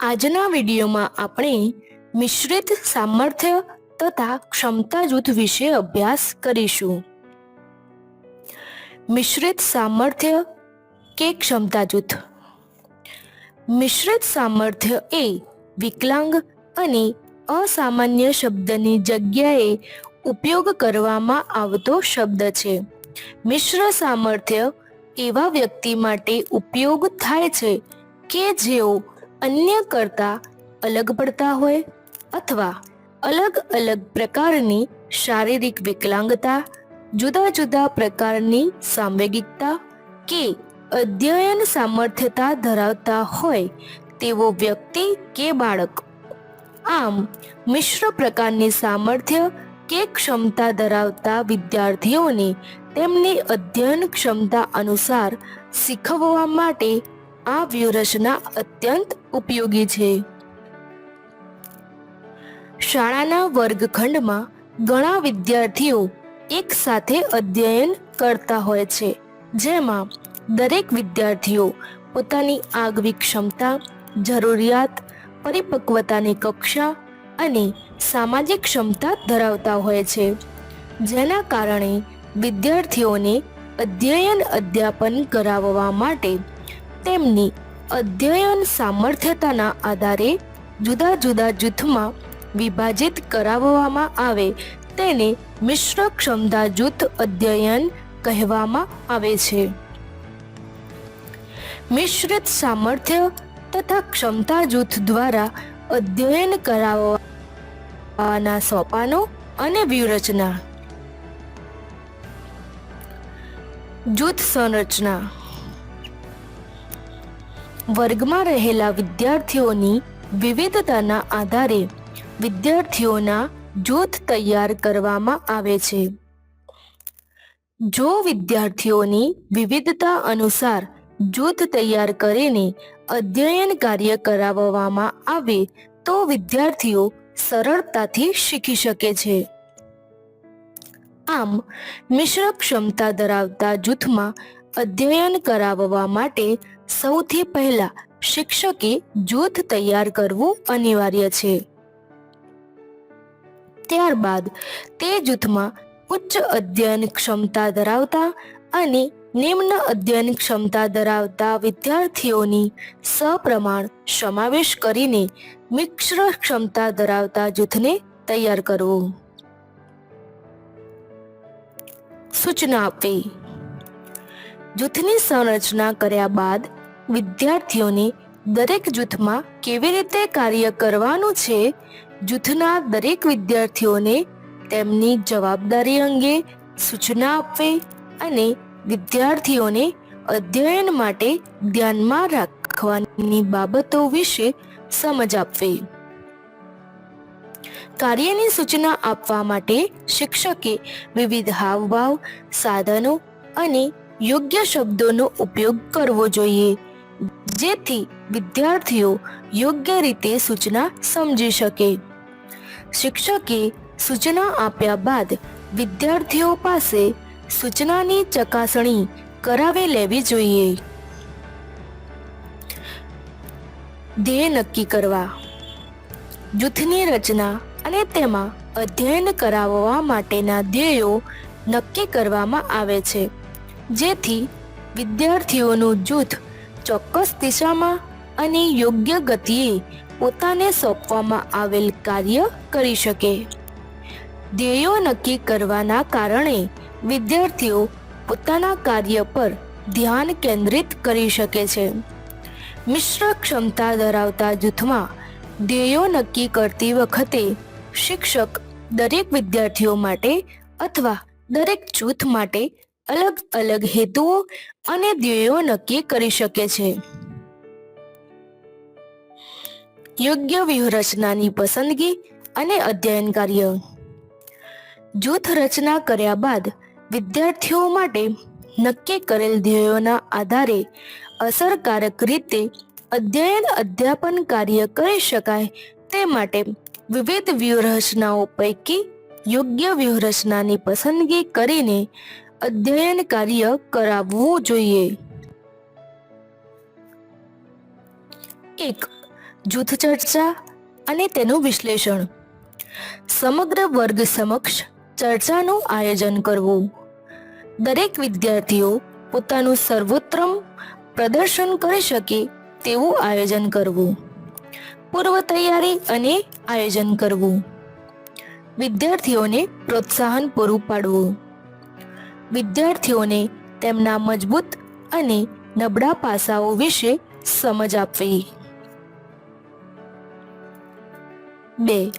આજના વિડીયોમાં આપણે મિશ્રિત સામર્થ્ય તથા ક્ષમતા જૂથ વિશે અભ્યાસ કરીશું. મિશ્રિત સામર્થ્ય કે ક્ષમતા જૂથ. મિશ્રિત સામર્થ્ય એ વિકલાંગ અને અસામાન્ય શબ્દની જગ્યાએ ઉપયોગ કરવામાં આવતો શબ્દ છે. મિશ્ર સામર્થ્ય એવા વ્યક્તિ માટે ઉપયોગ થાય છે કે જેઓ અન્ય કરતા અલગ પડતા હોય અથવા અલગ અલગ પ્રકારની શારીરિક વિકલાંગતા, જુદા જુદા પ્રકારની સાંવેગિકતા કે અધ્યયન સામર્થ્યતા ધરાવતા હોય તેવો વ્યક્તિ કે બાળક. આમ મિશ્ર પ્રકારની સામર્થ્ય કે ક્ષમતા ધરાવતા વિદ્યાર્થીઓને તેમની અધ્યયન ક્ષમતા અનુસાર શીખવવા માટે આ વ્યૂહરચના અત્યંત ઉપયોગી છે. શાળાના વર્ગખંડમાં ઘણા વિદ્યાર્થીઓ એક સાથે અધ્યયન કરતા હોય છે, જેમાં દરેક વિદ્યાર્થીઓ પોતાની આગવી ક્ષમતા, જરૂરિયાત, પરિપક્વતાની કક્ષા અને સામાજિક ક્ષમતા ધરાવતા હોય છે, જેના કારણે વિદ્યાર્થીઓને અધ્યયન અધ્યાપન કરાવવા માટે તેમની અધ્યયન સામર્થ્યતાના આધારે જુદા જુદા જૂથમાં વિભાજિત કરાવવામાં આવે તેને મિશ્ર ક્ષમતા જૂથ અધ્યયન કહેવામાં આવે છે. મિશ્રિત સામર્થ્ય તથા ક્ષમતા જૂથ દ્વારા અધ્યયન કરાવવાના સોપાનો અને વ્યૂહરચના. જૂથ સંરચના. વર્ગમાં રહેલા વિદ્યાર્થીઓની વિવિધતાના આધારે વિદ્યાર્થીઓના જૂથ તૈયાર કરવામાં આવે છે. જો વિદ્યાર્થીઓની વિવિધતા અનુસાર જૂથ તૈયાર કરીને અધ્યયન કાર્ય કરાવવામાં આવે તો વિદ્યાર્થીઓ સરળતાથી શીખી શકે છે. આમ મિશ્ર ક્ષમતા ધરાવતા જૂથમાં અધ્યયન કરાવવા માટે સૌથી પહેલા શિક્ષકે જૂથ તૈયાર કરવું અનિવાર્ય છે. ત્યારબાદ તે જૂથમાં ઉચ્ચ અધ્યયન ક્ષમતા ધરાવતા અને નિમ્ન અધ્યયન ક્ષમતા ધરાવતા વિદ્યાર્થીઓની સપ્રમાણ સમાવેશ કરીને મિશ્ર ક્ષમતા ધરાવતા જૂથને તૈયાર કરવું. સૂચના આપવી. જૂથની સંરચના કર્યા બાદ વિદ્યાર્થીઓને દરેક જૂથમાં કેવી રીતે કાર્ય કરવાનું છે, જૂથના દરેક વિદ્યાર્થીઓને તેમની જવાબદારી અંગે સૂચના આપવી અને વિદ્યાર્થીઓને અધ્યયન માટે ધ્યાનમાં રાખવાની બાબતો વિશે સમજ આપવી. કાર્યની સૂચના આપવા માટે શિક્ષકે વિવિધ હાવભાવ, સાધનો અને યોગ્ય શબ્દોનો ઉપયોગ કરવો જોઈએ, જેથી વિદ્યાર્થીઓ યોગ્ય રીતે સૂચના સમજી શકે. શિક્ષકે સૂચના આપ્યા બાદ વિદ્યાર્થીઓ પાસે સૂચનાની ચકાસણી કરાવી લેવી જોઈએ. ધ્યેય નક્કી કરવા. જૂથની રચના અને તેમાં અધ્યયન કરાવવા માટેના ધ્યેયો નક્કી કરવામાં આવે છે, જેથી વિદ્યાર્થીઓનું જૂથ ચોક્કસ દિશામાં અને યોગ્ય ગતિએ પોતાને સોંપવામાં આવેલ કાર્ય કરી શકે. ધ્યેયો નક્કી કરવાના કારણે વિદ્યાર્થીઓ પોતાના કાર્ય પર ધ્યાન કેન્દ્રિત કરી શકે છે. મિશ્ર ક્ષમતા ધરાવતા જૂથમાં ધ્યેયો નક્કી કરતી વખતે શિક્ષક દરેક વિદ્યાર્થીઓ માટે અથવા દરેક જૂથ માટે અલગ અલગ હેતુઓ અને ધ્યેયો નક્કી કરી શકે છે. યોગ્ય વ્યૂહરચનાની પસંદગી અને અધ્યયન કાર્ય. જૂથ રચના કર્યા બાદ વિદ્યાર્થીઓ માટે નક્કી કરેલ ધ્યેયોના આધારે અસરકારક રીતે અધ્યયન અધ્યાપન કાર્ય કરી શકાય તે માટે વિવિધ વ્યૂહરચનાઓ પૈકી યોગ્ય વ્યૂહરચનાની પસંદગી કરીને અધ્યયન કાર્ય કરાવવું જોઈએ. 1. જૂથ ચર્ચા અને તેનું વિશ્લેષણ, સમગ્ર વર્ગ સમક્ષ ચર્ચાનું આયોજન કરવું, દરેક વિદ્યાર્થીઓ પોતાનું સર્વોત્તમ પ્રદર્શન કરી શકે તેવું આયોજન કરવું, પૂર્વ તૈયારી અને આયોજન કરવું, વિદ્યાર્થીઓને પ્રોત્સાહન પૂરું પાડવું, વિદ્યાર્થીઓને તેમના મજબૂત અને નબળા પાસાઓ વિશે સમજ આપવી. 2.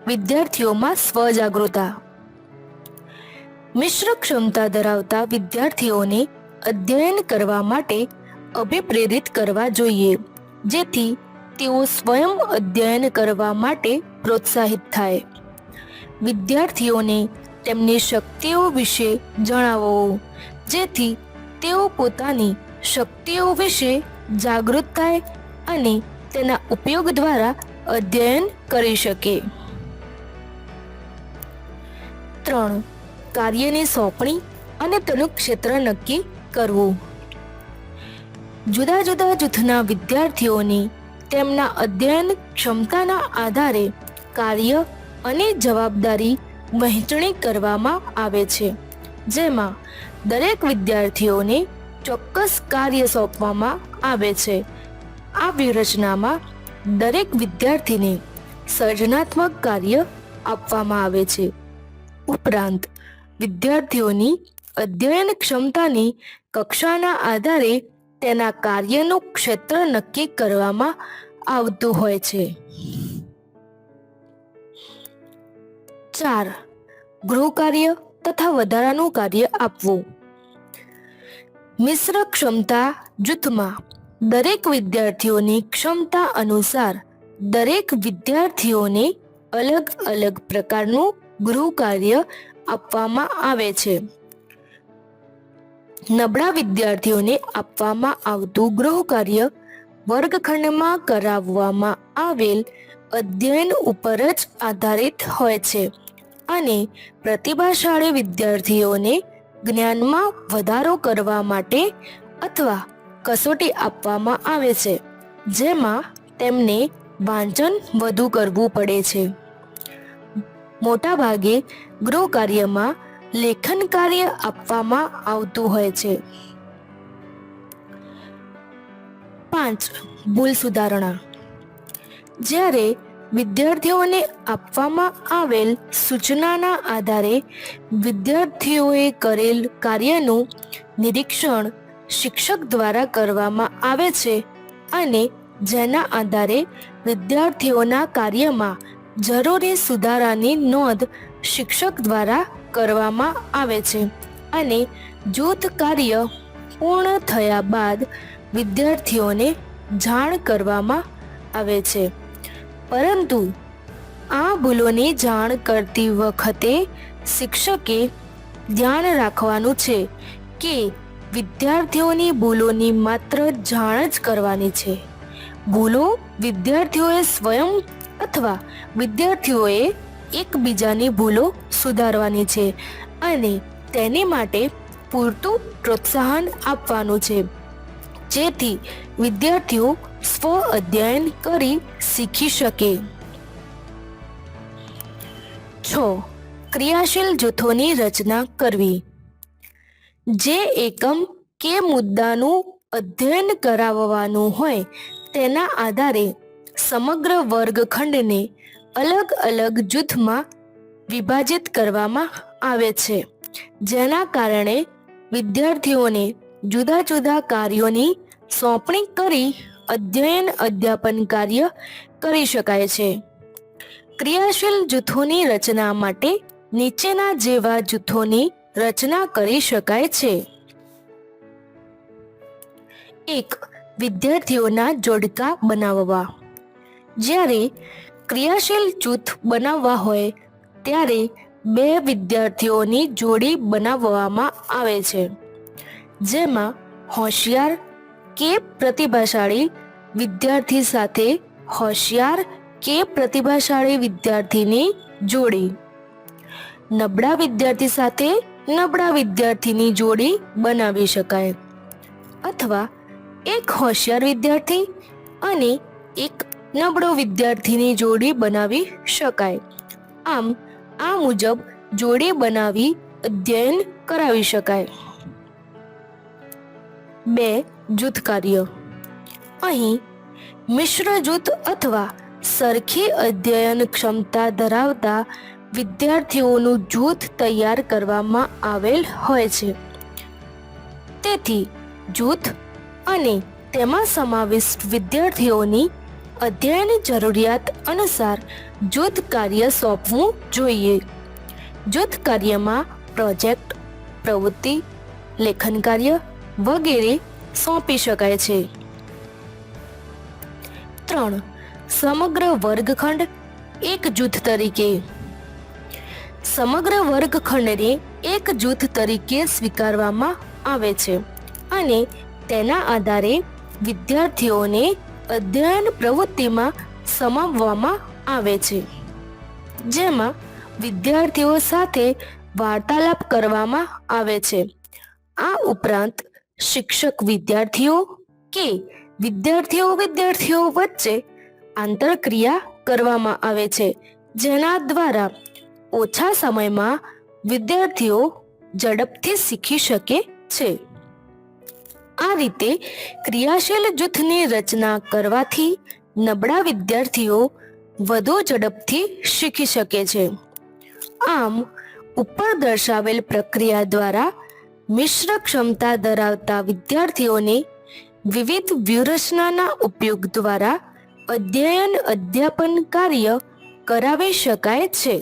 વિદ્યાર્થીઓમાં સ્વજાગૃતતા. મિશ્ર ક્ષમતા ધરાવતા વિદ્યાર્થીઓને અધ્યયન કરવા માટે અભિપ્રેરિત કરવા જોઈએ, જેથી તેઓ સ્વયં અધ્યયન કરવા માટે પ્રોત્સાહિત થાય. વિદ્યાર્થીઓને તેમની શક્તિઓ વિશે જણાવો, જેથી તેઓ પોતાની શક્તિઓ વિશે જાગૃત થાય અને તેના ઉપયોગ દ્વારા અધ્યયન કરી શકે. 3. કાર્યની સોંપણી અને તેનું ક્ષેત્ર નક્કી કરવું. જુદા જુદા જૂથના વિદ્યાર્થીઓની તેમના અધ્યયન ક્ષમતાના આધારે કાર્ય અને જવાબદારી વહેંચણી કરવામાં આવે છે, જેમાં દરેક વિદ્યાર્થીઓને ચોક્કસ કાર્ય સોંપવામાં આવે છે. આ વ્યૂહરચનામાં દરેક વિદ્યાર્થીને સર્જનાત્મક કાર્ય આપવામાં આવે છે. ઉપરાંત વિદ્યાર્થીઓની અધ્યયન ક્ષમતાની કક્ષાના આધારે તેના કાર્યનું ક્ષેત્ર નક્કી કરવામાં આવતું હોય છે. 4. ગૃહ કાર્ય તથા વધારાનું કાર્ય આપવું. મિશ્ર ક્ષમતા જૂથમાં દરેક વિદ્યાર્થીઓની ક્ષમતા અનુસાર દરેક વિદ્યાર્થીઓને અલગ અલગ પ્રકારનું ગૃહ કાર્ય આપવામાં આવે છે. નબળા વિદ્યાર્થીઓને આપવામાં આવતું ગૃહ કાર્ય વર્ગખંડમાં કરાવવામાં આવેલ અધ્યયન ઉપર જ આધારિત હોય છે અને પ્રતિભાશાળી વિદ્યાર્થીઓને જ્ઞાનમાં વધારો કરવા માટે અથવા કસોટી આપવામાં આવે છે, જેમાં તેમને વાંચન વધુ કરવું પડે છે. મોટાભાગે ગૃહ કાર્યમાં લેખન કાર્ય આપવામાં આવતું હોય છે. 5. ભૂલ સુધારણા. જ્યારે વિદ્યાર્થીઓને આપવામાં આવેલ સૂચનાના આધારે વિદ્યાર્થીઓએ કરેલ કાર્યનું નિરીક્ષણ શિક્ષક દ્વારા કરવામાં આવે છે અને જેના આધારે વિદ્યાર્થીઓના કાર્યમાં જરૂરી સુધારાની નોંધ શિક્ષક દ્વારા કરવામાં આવે છે અને જૂથ કાર્ય પૂર્ણ થયા બાદ વિદ્યાર્થીઓને જાણ કરવામાં આવે છે. પરંતુ આ ભૂલોની જાણ કરતી વખતે શિક્ષકે ધ્યાન રાખવાનું છે કે વિદ્યાર્થીઓની ભૂલોની માત્ર જાણ જ કરવાની છે. ભૂલો વિદ્યાર્થીઓએ સ્વયં અથવા વિદ્યાર્થીઓએ એકબીજાની ભૂલો સુધારવાની છે અને તેની માટે પૂરતું પ્રોત્સાહન આપવાનું છે, જેથી વિદ્યાર્થીઓ સ્વ અધ્યયન કરી શીખી શકે. 6. ક્રિયાશીલ જૂથોની રચના કરવી. જે એકમ કે મુદ્દાનું અધ્યયન કરાવવાનું હોય તેના આધારે સમગ્ર વર્ગખંડને અલગ અલગ જૂથમાં વિભાજિત કરવામાં આવે છે, જેના કારણે વિદ્યાર્થીઓને જુદા જુદા કાર્યોની સોંપણી કરી અધ્યયન અધ્યાપન કાર્ય કરી શકાય છે. ક્રિયાશીલ જૂથોની રચના માટે નીચેના જેવા જૂથોની રચના કરી શકાય છે. 1. વિદ્યાર્થીઓના જોડકા બનાવવા. જ્યારે ક્રિયાશીલ જૂથ બનાવવા હોય ત્યારે 2 વિદ્યાર્થીઓની જોડી બનાવવામાં આવે છે, જેમાં હોશિયાર કે પ્રતિભાશાળી વિદ્યાર્થી સાથે હોશિયાર કે પ્રતિભાશાળી વિદ્યાર્થીની જોડી, નબળા વિદ્યાર્થી સાથે નબળા વિદ્યાર્થીની જોડી બનાવી શકાય, અથવા એક હોશિયાર વિદ્યાર્થી અને એક નબળો વિદ્યાર્થીની જોડી બનાવી શકાય. આમ આ મુજબ જોડી બનાવી અધ્યયન કરાવી શકાય. 2. જૂથ કાર્ય. અહીં મિશ્ર જૂથ અથવા સરખી અધ્યયન ક્ષમતા ધરાવતા વિદ્યાર્થીઓનું જૂથ તૈયાર કરવામાં આવેલ હોય છે. તેથી જૂથ અને તેમાં સમાવિષ્ટ વિદ્યાર્થીઓની અધ્યયન જરૂરિયાત અનુસાર જૂથ કાર્ય સોંપવું જોઈએ. જૂથ કાર્યમાં પ્રોજેક્ટ, પ્રવૃત્તિ, લેખન કાર્ય વગેરે સોંપી શકાય છે. 3. સમગ્ર વર્ગખંડ એક જૂથ તરીકે. સમગ્ર વર્ગખંડને એક જૂથ તરીકે સ્વીકારવામાં આવે છે અને તેના આધારે વિદ્યાર્થીઓને અધ્યયન પ્રવૃત્તિમાં સમાવવામાં આવે છે, જેમાં વિદ્યાર્થીઓ સાથે વાર્તાલાપ કરવામાં આવે છે. આ ઉપરાંત શિક્ષક વિદ્યાર્થીઓ કે વિદ્યાર્થીઓ વચ્ચે આંતરક્રિયા કરવામાં આવે છે, જેના દ્વારા ઓછા સમયમાં વિદ્યાર્થીઓ ઝડપથી શીખી શકે છે. આ રીતે ક્રિયાશીલ જૂથની રચના કરવાથી નબળા વિદ્યાર્થીઓ વધુ ઝડપથી શીખી શકે છે. આમ ઉપર દર્શાવેલ પ્રક્રિયા દ્વારા મિશ્ર ક્ષમતા ધરાવતા વિદ્યાર્થીઓને વિવિધ વ્યૂહરચનાના ઉપયોગ દ્વારા અધ્યયન અધ્યાપન કાર્ય કરાવી શકાય છે.